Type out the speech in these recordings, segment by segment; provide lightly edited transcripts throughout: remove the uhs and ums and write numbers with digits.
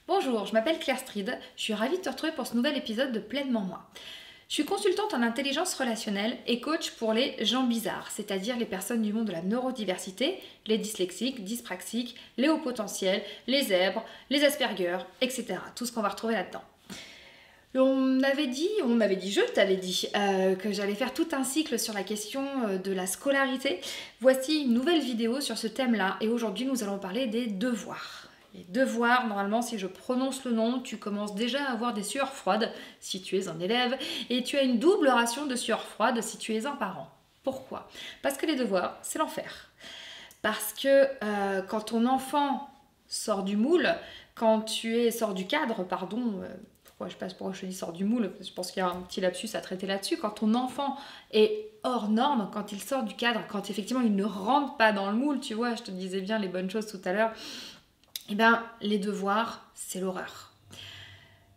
Bonjour, je m'appelle Claire Stride, je suis ravie de te retrouver pour ce nouvel épisode de Pleinement Moi. Je suis consultante en intelligence relationnelle et coach pour les gens bizarres, c'est-à-dire les personnes du monde de la neurodiversité, les dyslexiques, dyspraxiques, les hauts potentiels, les zèbres, les Asperger, etc. Tout ce qu'on va retrouver là-dedans. Je t'avais dit que j'allais faire tout un cycle sur la question de la scolarité. Voici une nouvelle vidéo sur ce thème-là et aujourd'hui nous allons parler des devoirs. Les devoirs, normalement, si je prononce le nom, tu commences déjà à avoir des sueurs froides si tu es un élève et tu as une double ration de sueurs froides si tu es un parent. Pourquoi ? Parce que les devoirs, c'est l'enfer. Parce que quand ton enfant sort du moule, sort du cadre, pardon, pourquoi je te dis sort du moule, je pense qu'il y a un petit lapsus à traiter là-dessus, quand ton enfant est hors norme, quand il sort du cadre, quand effectivement il ne rentre pas dans le moule, tu vois, je te disais bien les bonnes choses tout à l'heure, eh bien, les devoirs, c'est l'horreur.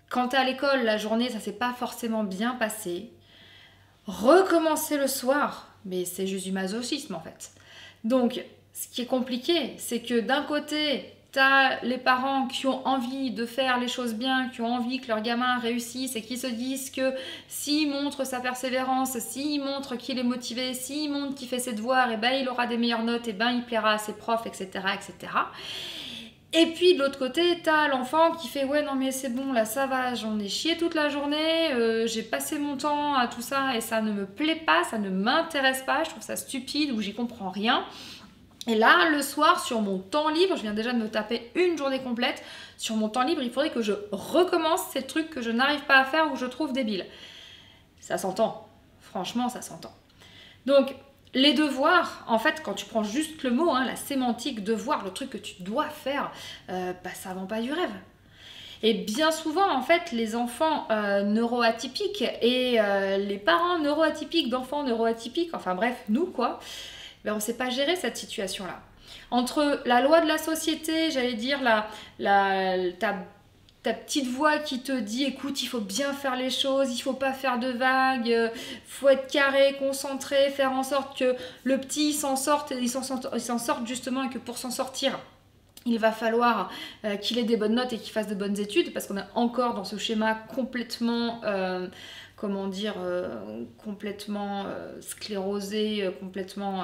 Quand t'es à l'école, la journée, ça s'est pas forcément bien passé. Recommencer le soir, mais c'est juste du masochisme en fait. Donc, ce qui est compliqué, c'est que d'un côté, t'as les parents qui ont envie de faire les choses bien, qui ont envie que leur gamin réussisse et qui se disent que s'il montre sa persévérance, s'il montre qu'il est motivé, s'il montre qu'il fait ses devoirs, et ben il aura des meilleures notes, et ben il plaira à ses profs, etc., etc. Et puis de l'autre côté, t'as l'enfant qui fait « Ouais, non mais c'est bon, là ça va, j'en ai chié toute la journée, j'ai passé mon temps à tout ça et ça ne me plaît pas, ça ne m'intéresse pas, je trouve ça stupide ou j'y comprends rien. » Et là, le soir, sur mon temps libre, je viens déjà de me taper une journée complète, sur mon temps libre, il faudrait que je recommence ces trucs que je n'arrive pas à faire ou je trouve débiles. Ça s'entend, franchement ça s'entend. Donc, les devoirs, en fait, quand tu prends juste le mot, la sémantique devoir, le truc que tu dois faire, ça vend pas du rêve. Et bien souvent, en fait, les enfants neuroatypiques et les parents neuroatypiques d'enfants neuroatypiques, enfin bref, nous quoi, on ne sait pas gérer cette situation-là. Entre la loi de la société, j'allais dire, ta petite voix qui te dit écoute, il faut bien faire les choses, il faut pas faire de vagues, faut être carré, concentré, faire en sorte que le petit il s'en sorte justement et que pour s'en sortir, il va falloir qu'il ait des bonnes notes et qu'il fasse de bonnes études parce qu'on est encore dans ce schéma complètement complètement sclérosé, complètement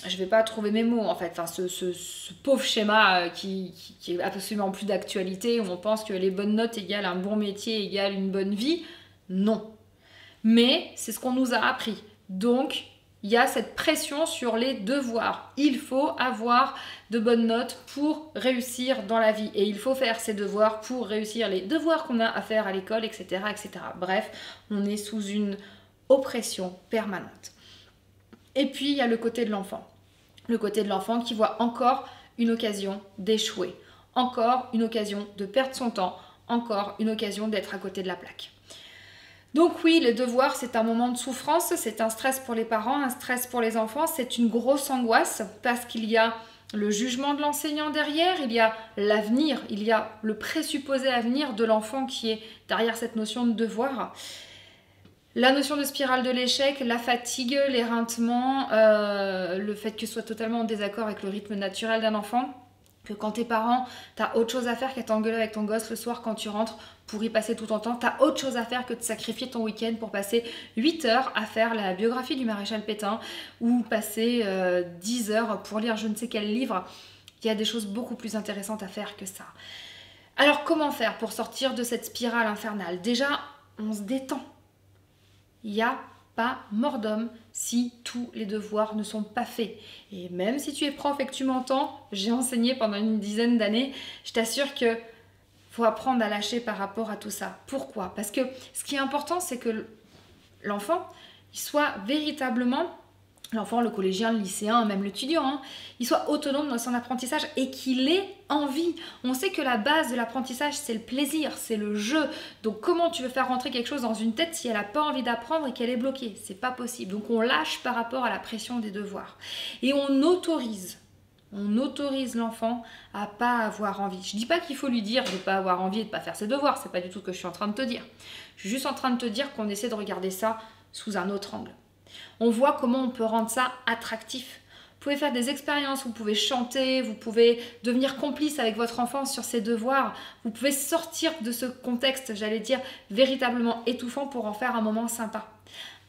je vais pas trouver mes mots en fait, enfin, ce pauvre schéma qui est absolument plus d'actualité où on pense que les bonnes notes égale un bon métier égale une bonne vie. Non. Mais c'est ce qu'on nous a appris. Donc, il y a cette pression sur les devoirs. Il faut avoir de bonnes notes pour réussir dans la vie. Et il faut faire ses devoirs pour réussir les devoirs qu'on a à faire à l'école, etc., etc. Bref, on est sous une oppression permanente. Et puis, il y a le côté de l'enfant. Le côté de l'enfant qui voit encore une occasion d'échouer. Encore une occasion de perdre son temps. Encore une occasion d'être à côté de la plaque. Donc oui, les devoirs, c'est un moment de souffrance, c'est un stress pour les parents, un stress pour les enfants, c'est une grosse angoisse parce qu'il y a le jugement de l'enseignant derrière, il y a l'avenir, il y a le présupposé avenir de l'enfant qui est derrière cette notion de devoir. La notion de spirale de l'échec, la fatigue, l'éreintement, le fait que tu sois totalement en désaccord avec le rythme naturel d'un enfant, que quand t'es parent, t'as autre chose à faire qu'à t'engueuler avec ton gosse le soir quand tu rentres pour y passer tout ton temps, t'as autre chose à faire que de sacrifier ton week-end pour passer 8 heures à faire la biographie du maréchal Pétain ou passer 10 heures pour lire je ne sais quel livre. Il y a des choses beaucoup plus intéressantes à faire que ça. Alors comment faire pour sortir de cette spirale infernale ? Déjà, on se détend. Il n'y a pas mort d'homme si tous les devoirs ne sont pas faits. Et même si tu es prof et que tu m'entends, j'ai enseigné pendant une dizaine d'années, je t'assure que faut apprendre à lâcher par rapport à tout ça. Pourquoi ? Parce que ce qui est important, c'est que l'enfant, il soit véritablement, l'enfant, le collégien, le lycéen, même l'étudiant, il soit autonome dans son apprentissage et qu'il ait envie. On sait que la base de l'apprentissage, c'est le plaisir, c'est le jeu. Donc comment tu veux faire rentrer quelque chose dans une tête si elle n'a pas envie d'apprendre et qu'elle est bloquée ? C'est pas possible. Donc on lâche par rapport à la pression des devoirs. Et on autorise l'enfant à pas avoir envie. Je dis pas qu'il faut lui dire de pas avoir envie et de pas faire ses devoirs, c'est pas du tout ce que je suis en train de te dire. Je suis juste en train de te dire qu'on essaie de regarder ça sous un autre angle. On voit comment on peut rendre ça attractif. pouvez faire des expériences, vous pouvez chanter, vous pouvez devenir complice avec votre enfant sur ses devoirs, vous pouvez sortir de ce contexte, j'allais dire, véritablement étouffant pour en faire un moment sympa.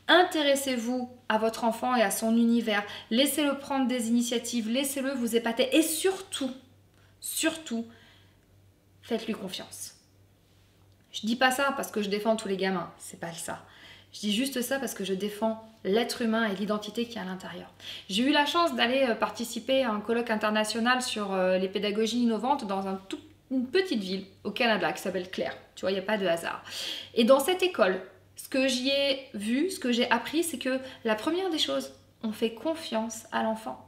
Intéressez-vous à votre enfant et à son univers, laissez-le prendre des initiatives, laissez-le vous épater et surtout, faites-lui confiance. Je dis pas ça parce que je défends tous les gamins, c'est pas ça. Je dis juste ça parce que je défends l'être humain et l'identité qui est à l'intérieur. J'ai eu la chance d'aller participer à un colloque international sur les pédagogies innovantes dans une petite ville au Canada qui s'appelle Clare. Tu vois, il n'y a pas de hasard. Et dans cette école, ce que j'y ai vu, ce que j'ai appris, c'est que la première des choses, on fait confiance à l'enfant.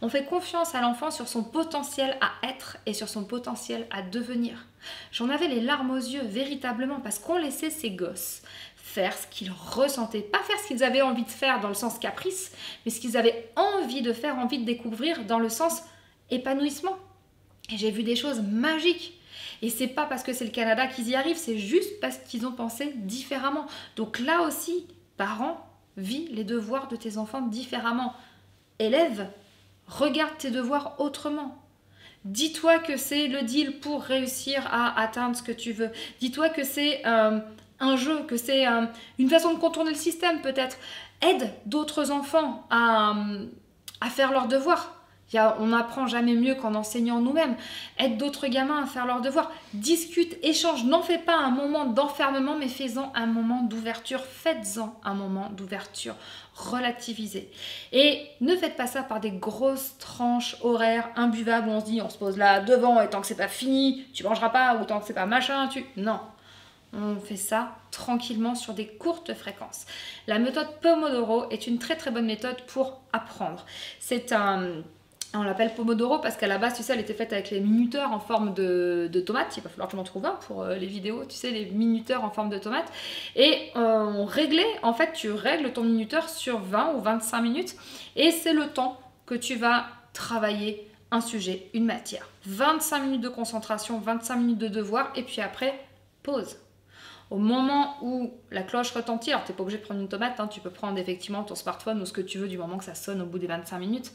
On fait confiance à l'enfant sur son potentiel à être et sur son potentiel à devenir. J'en avais les larmes aux yeux, véritablement, parce qu'on laissait ces gosses faire ce qu'ils ressentaient. Pas faire ce qu'ils avaient envie de faire dans le sens caprice, mais ce qu'ils avaient envie de faire, envie de découvrir dans le sens épanouissement. Et j'ai vu des choses magiques. Et c'est pas parce que c'est le Canada qu'ils y arrivent, c'est juste parce qu'ils ont pensé différemment. Donc là aussi, parents, vis les devoirs de tes enfants différemment. Élèves, regarde tes devoirs autrement. Dis-toi que c'est le deal pour réussir à atteindre ce que tu veux. Dis-toi que c'est un jeu, que c'est une façon de contourner le système peut-être. Aide d'autres enfants à faire leurs devoirs. On n'apprend jamais mieux qu'en enseignant nous-mêmes. Aide d'autres gamins à faire leurs devoirs. Discute, échange. N'en fais pas un moment d'enfermement, mais fais-en un moment d'ouverture. Faites-en un moment d'ouverture. Relativisez. Et ne faites pas ça par des grosses tranches horaires imbuvables où on se dit on se pose là devant et tant que c'est pas fini, tu mangeras pas, ou tant que c'est pas machin, Non. On fait ça tranquillement sur des courtes fréquences. La méthode Pomodoro est une très très bonne méthode pour apprendre. On l'appelle Pomodoro parce qu'à la base, tu sais, elle était faite avec les minuteurs en forme de tomates. Il va falloir que je m'en trouve un pour les vidéos, tu sais, les minuteurs en forme de tomates. Et on réglait, en fait, tu règles ton minuteur sur 20 ou 25 minutes et c'est le temps que tu vas travailler un sujet, une matière. 25 minutes de concentration, 25 minutes de devoir et puis après, pause. Au moment où la cloche retentit, alors tu n'es pas obligé de prendre une tomate, tu peux prendre effectivement ton smartphone ou ce que tu veux du moment que ça sonne au bout des 25 minutes.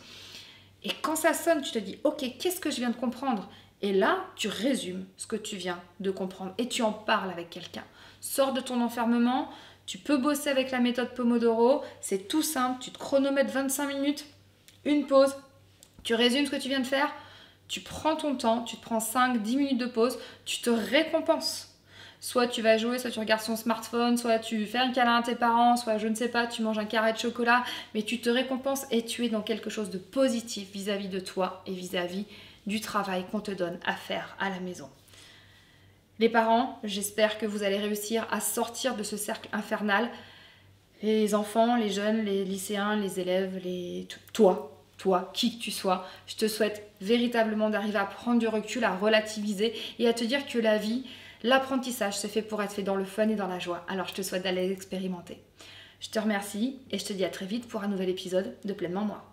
Et quand ça sonne, tu te dis, ok, qu'est-ce que je viens de comprendre? Et là, tu résumes ce que tu viens de comprendre et tu en parles avec quelqu'un. Sors de ton enfermement, tu peux bosser avec la méthode Pomodoro, c'est tout simple, tu te chronomètres 25 minutes, une pause, tu résumes ce que tu viens de faire, tu prends ton temps, tu te prends 5-10 minutes de pause, tu te récompenses. Soit tu vas jouer, soit tu regardes son smartphone, soit tu fais un câlin à tes parents, soit je ne sais pas, tu manges un carré de chocolat, mais tu te récompenses et tu es dans quelque chose de positif vis-à-vis de toi et vis-à-vis du travail qu'on te donne à faire à la maison. Les parents, j'espère que vous allez réussir à sortir de ce cercle infernal. Les enfants, les jeunes, les lycéens, les élèves, toi, qui que tu sois, je te souhaite véritablement d'arriver à prendre du recul, à relativiser et à te dire que la vie, l'apprentissage, c'est fait pour être fait dans le fun et dans la joie. Alors je te souhaite d'aller l'expérimenter. Je te remercie et je te dis à très vite pour un nouvel épisode de Pleinement Moi.